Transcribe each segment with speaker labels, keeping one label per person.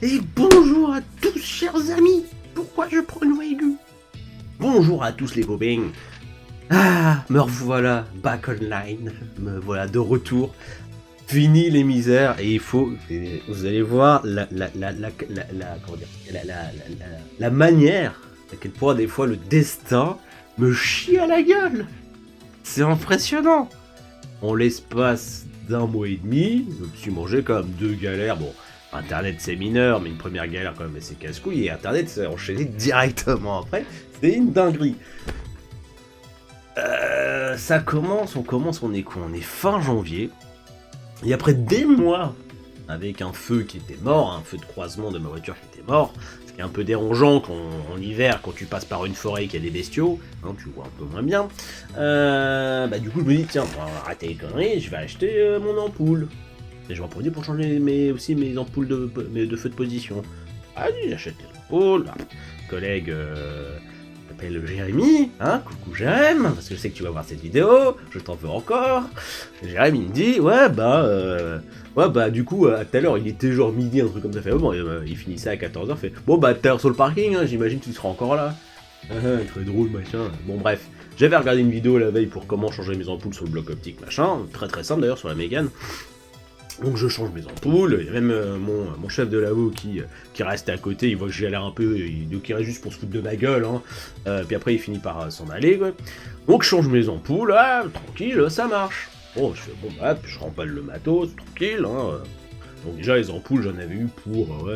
Speaker 1: Et bonjour à tous, chers amis. Pourquoi je prends une voix aiguë? Bonjour à tous les copains. Ah, me revoilà, back online. Me voilà de retour. Fini les misères et il faut, vous allez voir comment dire, la manière à quel point des fois le destin me chie à la gueule. C'est impressionnant. En l'espace d'un mois et demi, je me suis mangé quand même 2 galères. Bon, Internet c'est mineur, mais une première galère quand même assez casse-couille. Et Internet s'est enchaîné directement après. C'était une dinguerie. Ça commence, on est quoi? On est fin janvier. Et après des mois, avec un feu qui était mort, un feu de croisement de ma voiture qui était mort, ce qui est un peu dérangeant quand, en hiver, quand tu passes par une forêt et qu'il y a des bestiaux, hein, tu vois un peu moins bien. Du coup, je me dis, tiens, pour arrêter les conneries, je vais acheter mon ampoule. Et je vais en profiter pour changer aussi mes ampoules de feu de position. Allez, j'achète les ampoules. Collègue s'appelle Jérémy, hein, coucou Jérémy, parce que je sais que tu vas voir cette vidéo, je t'en veux encore. Jérémy me dit, du coup, à tout à l'heure, il était genre midi, un truc comme ça, fait, il finissait à 14h, fait, bon, bah, t'es sur le parking, hein, j'imagine que tu seras encore là. Très drôle, machin. Bon, bref, j'avais regardé une vidéo la veille pour comment changer mes ampoules sur le bloc optique, machin, très très simple d'ailleurs, sur la Mégane. Donc je change mes ampoules, il y a même mon chef de labo qui reste à côté, il voit que j'ai l'air un peu, donc il reste juste pour se foutre de ma gueule, hein. Puis après il finit par s'en aller, quoi. Donc je change mes ampoules, tranquille, ça marche. Bon, je fais bon, puis je remballe le matos, tranquille, hein. Donc déjà les ampoules j'en avais eu pour,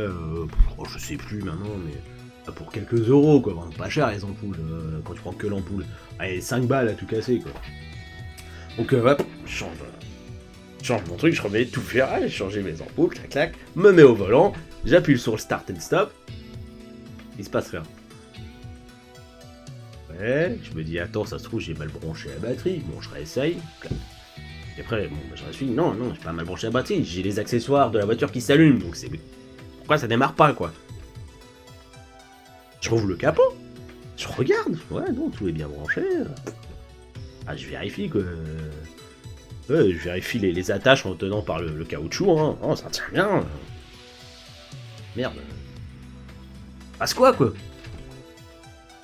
Speaker 1: je sais plus maintenant, mais pour quelques euros, quoi, vraiment pas cher les ampoules, quand tu prends que l'ampoule. Allez, 5 balles à tout casser, quoi. Donc je change mon truc, je remets tout faire, j'ai changé mes ampoules, clac clac, me mets au volant, j'appuie sur le start and stop, il se passe rien. Ouais, je me dis attends, ça se trouve j'ai mal branché la batterie, bon je réessaye, clac. Et après, bon, je me suis dit non, j'ai pas mal branché la batterie, j'ai les accessoires de la voiture qui s'allument, donc c'est... Pourquoi ça démarre pas, quoi? Je rouvre le capot, je regarde, ouais non, tout est bien branché. Je vérifie que... je vérifie les attaches en tenant par le caoutchouc, hein. Oh, ça tient bien. Merde. Passe quoi?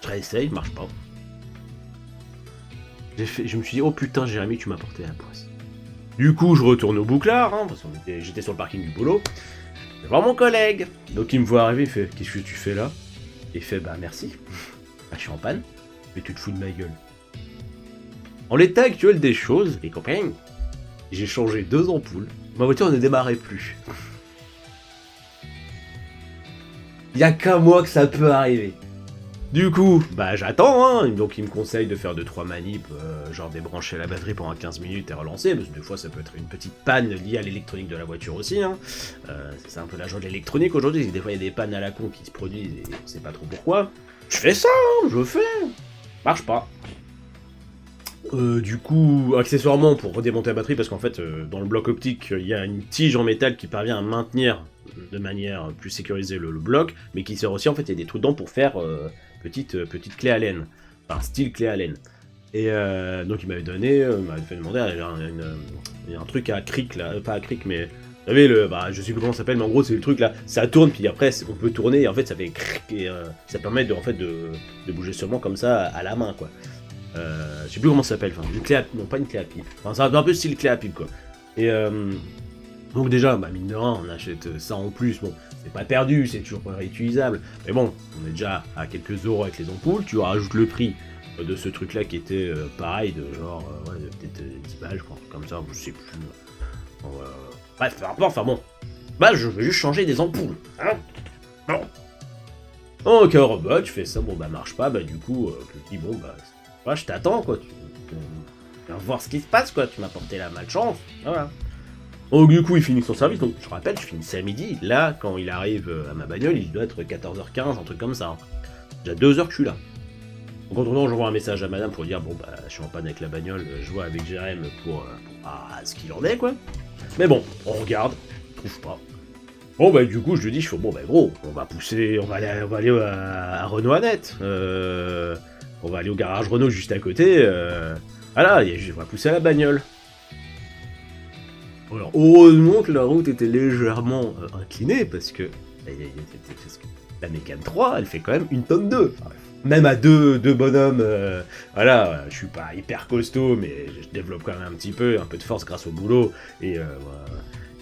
Speaker 1: Je réessaye, marche pas. Je me suis dit, oh putain, Jérémy, tu m'as porté la poisse. Du coup, je retourne au bouclard, hein, parce que j'étais sur le parking du boulot. Je vais voir mon collègue. Donc il me voit arriver, il fait, qu'est-ce que tu fais là? Il fait, bah merci. Je suis en panne. Mais tu te fous de ma gueule. En l'état actuel des choses, les copains, j'ai changé 2 ampoules, ma voiture ne démarrait plus. Il y a qu'à moi que ça peut arriver. Du coup, j'attends, hein. Donc il me conseille de faire 2-3 manips, genre débrancher la batterie pendant 15 minutes et relancer, parce que des fois ça peut être une petite panne liée à l'électronique de la voiture aussi, hein. C'est un peu la joie de l'électronique aujourd'hui, des fois il y a des pannes à la con qui se produisent et on sait pas trop pourquoi. Je fais ça, hein, je fais. Marche pas. Du coup, accessoirement pour redémonter la batterie, parce qu'en fait, dans le bloc optique, il y a une tige en métal qui parvient à maintenir de manière plus sécurisée le bloc, mais qui sert aussi, en fait, il y a des trous dedans pour faire petite clé à laine, enfin style clé à laine. Et donc il m'avait fait demander un truc à cric là, pas à cric, mais vous savez je sais plus comment ça s'appelle, mais en gros c'est le truc là, ça tourne puis après on peut tourner et en fait ça fait cric et ça permet de bouger seulement comme ça à la main, quoi. Je sais plus comment ça s'appelle, enfin, une clé à... non pas une clé à pipe, enfin c'est un peu style clé à pipe, quoi. Et donc déjà, mine de rien, on achète ça en plus, bon, c'est pas perdu, c'est toujours réutilisable, mais bon, on est déjà à quelques euros avec les ampoules, tu rajoutes le prix de ce truc là qui était pareil, de genre, peut-être 10 balles, je crois, comme ça, je sais plus. Bref, peu importe, enfin bon, je vais juste changer des ampoules, hein. Bon. Ok, tu fais ça, marche pas, du coup, je dis, je t'attends, quoi, tu viens voir ce qui se passe, quoi, tu m'as porté la malchance, voilà. Donc du coup, il finit son service, donc je rappelle, je finissais à midi, là, quand il arrive à ma bagnole, il doit être 14h15, un truc comme ça. Hein. Déjà 2 heures que je suis là. Donc entre-temps, j'envoie un message à madame pour dire, je suis en panne avec la bagnole, je vois avec Jérémy pour ce qu'il en est, quoi. Mais bon, on regarde, on trouve pas. Bon, du coup, je lui dis, gros, on va aller à Renault-Annette. On va aller au garage Renault juste à côté, voilà, on va pousser à la bagnole. Alors, heureusement que la route était légèrement inclinée, parce que La Mégane 3, elle fait quand même 1 tonne 2. Même à deux bonhommes, voilà, je suis pas hyper costaud, mais je développe quand même un peu de force grâce au boulot, et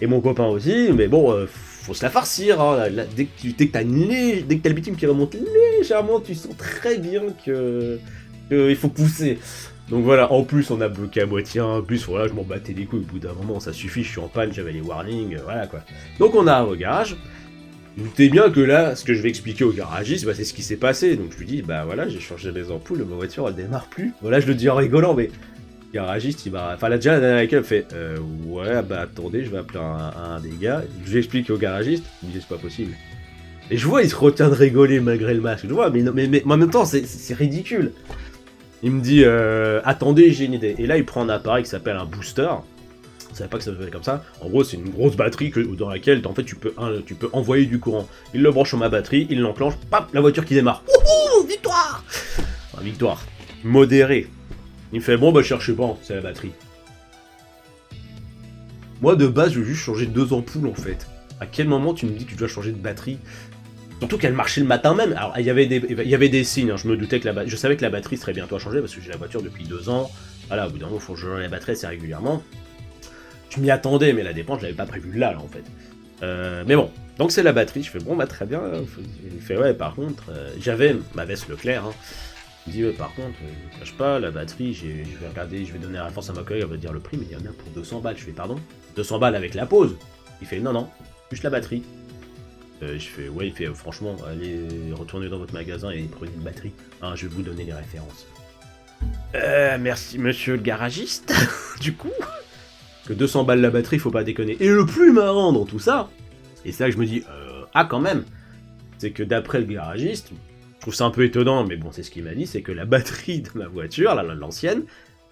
Speaker 1: mon copain aussi, mais bon, faut se la farcir, hein, là, dès que t'as le bitume qui remonte légèrement, tu sens très bien que il faut pousser. Donc voilà, en plus on a bloqué à moitié, en plus voilà, je m'en battais les couilles, au bout d'un moment ça suffit, je suis en panne, j'avais les warnings, voilà quoi. Donc on a un garage. Vous doutez bien que là, ce que je vais expliquer au garagiste, bah, c'est ce qui s'est passé. Donc je lui dis, bah voilà, j'ai changé les ampoules, ma voiture elle démarre plus. Voilà, je le dis en rigolant, mais le garagiste il m'a. Enfin, là déjà la dernière avec elle fait, ouais, bah attendez, je vais appeler un des gars. Je lui explique au garagiste, il me dit, c'est pas possible. Et je vois, il se retient de rigoler malgré le masque. Je vois, mais en même temps, c'est ridicule. Il me dit, attendez, j'ai une idée. Et là, il prend un appareil qui s'appelle un booster. Je savais pas que ça s'appelait comme ça. En gros, c'est une grosse batterie dans laquelle, en fait, tu peux envoyer du courant. Il le branche sur ma batterie, il l'enclenche, paf, la voiture qui démarre. Wouhou, victoire! Enfin, victoire. Modérée. Il me fait, bon, bah, cherchez pas, c'est la batterie. Moi, de base, je veux juste changer 2 ampoules, en fait. À quel moment tu me dis que tu dois changer de batterie? Surtout qu'elle marchait le matin même. Alors, il y avait des signes, hein. Je me doutais que je savais que la batterie serait bientôt à changer, parce que j'ai la voiture depuis 2 ans. Voilà, au bout d'un moment, il faut que je change la batterie assez régulièrement. Je m'y attendais, mais la dépense, je l'avais pas prévu là, en fait. Mais bon, donc c'est la batterie. Je fais, bon, bah très bien. Il fait, ouais, par contre, j'avais ma veste Leclerc. Hein. Il me dit, ouais, par contre, je ne cache pas, la batterie, je vais regarder, je vais donner la référence à ma collègue, elle va dire le prix, mais il y en a pour 200 balles. Je fais, pardon 200 balles avec la pause. Il fait, non, juste la batterie. Je fais, ouais, il fait, franchement, allez, retournez dans votre magasin et prenez une batterie. Hein, je vais vous donner les références. Merci, monsieur le garagiste. Du coup. Que 200 balles la batterie, faut pas déconner. Et le plus marrant dans tout ça, et c'est là que je me dis, quand même, c'est que d'après le garagiste, je trouve ça un peu étonnant, mais bon, c'est ce qu'il m'a dit, c'est que la batterie de ma voiture, l'ancienne,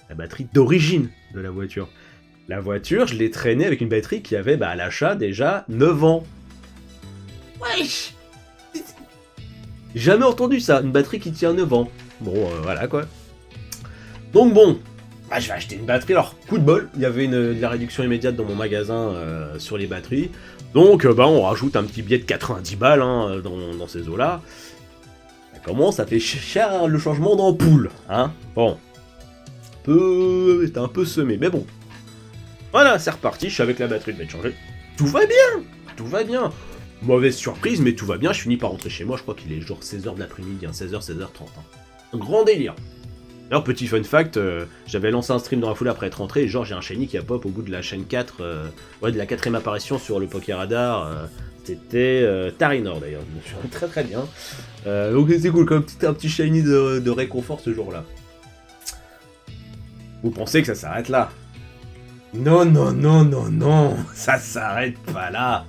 Speaker 1: la batterie d'origine de la voiture, je l'ai traînée avec une batterie qui avait, à l'achat, déjà 9 ans. Wesh! Jamais entendu ça, une batterie qui tient 9 ans. Bon, voilà, quoi. Donc bon, je vais acheter une batterie. Alors, coup de bol, il y avait de la réduction immédiate dans mon magasin sur les batteries. Donc, on rajoute un petit billet de 90 balles hein, dans ces eaux-là. Comment ça fait cher le changement d'ampoule, hein? Bon. C'était un peu semé, mais bon. Voilà, c'est reparti, je suis avec la batterie, je vais te changer. Tout va bien. Mauvaise surprise, mais tout va bien, je finis par rentrer chez moi, je crois qu'il est genre 16h de l'après-midi, hein, 16h, 16h30. Hein. Un grand délire. Alors, petit fun fact, j'avais lancé un stream dans la foulée après être rentré, et genre j'ai un shiny qui a pop au bout de la chaîne 4, de la 4ème apparition sur le Pokéradar, c'était Tarinor d'ailleurs, je me souviens très très bien. Donc c'est cool, comme un petit shiny de réconfort ce jour-là. Vous pensez que ça s'arrête là? Non, ça s'arrête pas là.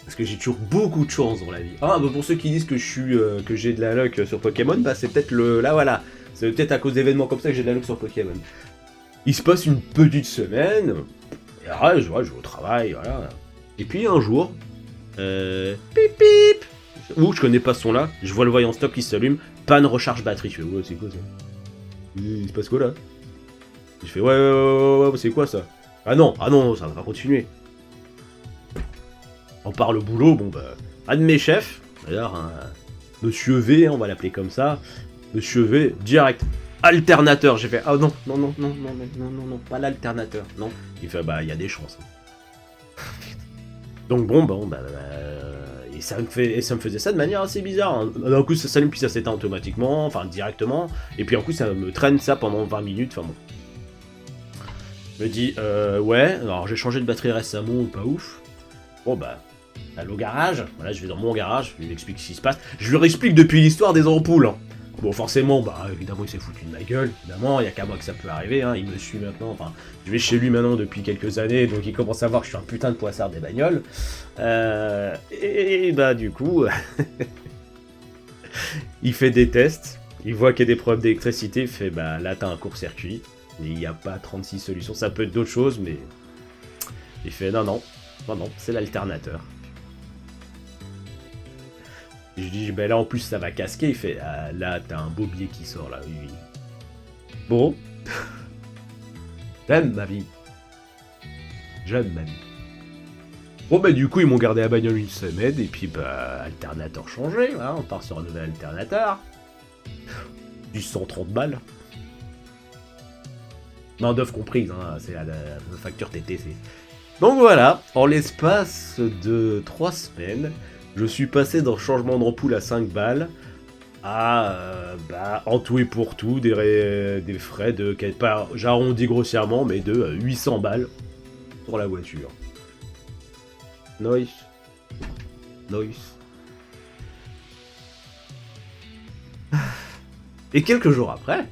Speaker 1: Parce que j'ai toujours beaucoup de chance dans la vie. Ah, bah pour ceux qui disent que j'ai de la luck sur Pokémon, c'est peut-être là voilà. C'est peut-être à cause d'événements comme ça que j'ai de la luck sur Pokémon. Il se passe une petite semaine, et là, je vais au travail, voilà. Et puis un jour, pip pip, je connais pas ce son là, je vois le voyant stop qui s'allume, panne recharge batterie. Je fais, ouais, c'est quoi ça? Il se passe quoi là? Je fais, ouais, c'est quoi ça? Ah non, ça va continuer. On part le boulot, un de mes chefs, d'ailleurs, Monsieur V, on va l'appeler comme ça. Monsieur V, direct, alternateur. J'ai fait, non, pas l'alternateur, non. Il fait, il y a des chances. Donc et ça me faisait ça de manière assez bizarre. Hein. D'un coup, ça s'allume, puis ça s'éteint automatiquement, enfin directement. Et puis un coup, ça me traîne ça pendant 20 minutes, enfin bon. Je me dis, ouais, alors j'ai changé de batterie récemment, pas ouf. Bon allô garage, voilà, je vais dans mon garage, je lui explique ce qui se passe. Je lui explique depuis l'histoire des ampoules. Hein. Bon, forcément, évidemment, il s'est foutu de ma gueule, évidemment, il n'y a qu'à moi que ça peut arriver, hein, il me suit maintenant, enfin, je vais chez lui maintenant depuis quelques années, donc il commence à voir que je suis un putain de poissard des bagnoles. Du coup, il fait des tests, il voit qu'il y a des problèmes d'électricité, il fait, là, t'as un court-circuit, mais il n'y a pas 36 solutions, ça peut être d'autres choses, mais... Il fait, non, c'est l'alternateur. Je dis, là en plus ça va casquer, il fait, là t'as un beau billet qui sort là, oui. Bon. J'aime ma vie. Bon bah du coup ils m'ont gardé la bagnole une semaine et puis bah alternateur changé, voilà, on part sur un nouvel alternateur. Du 130 balles. Main d'œuvre comprise, hein, c'est la facture TTC. Donc voilà, en l'espace de 3 semaines, je suis passé d'un changement d'ampoule à 5 balles à, en tout et pour tout, des frais de, j'arrondis grossièrement, mais de 800 balles pour la voiture. Nice. Nice. Et quelques jours après,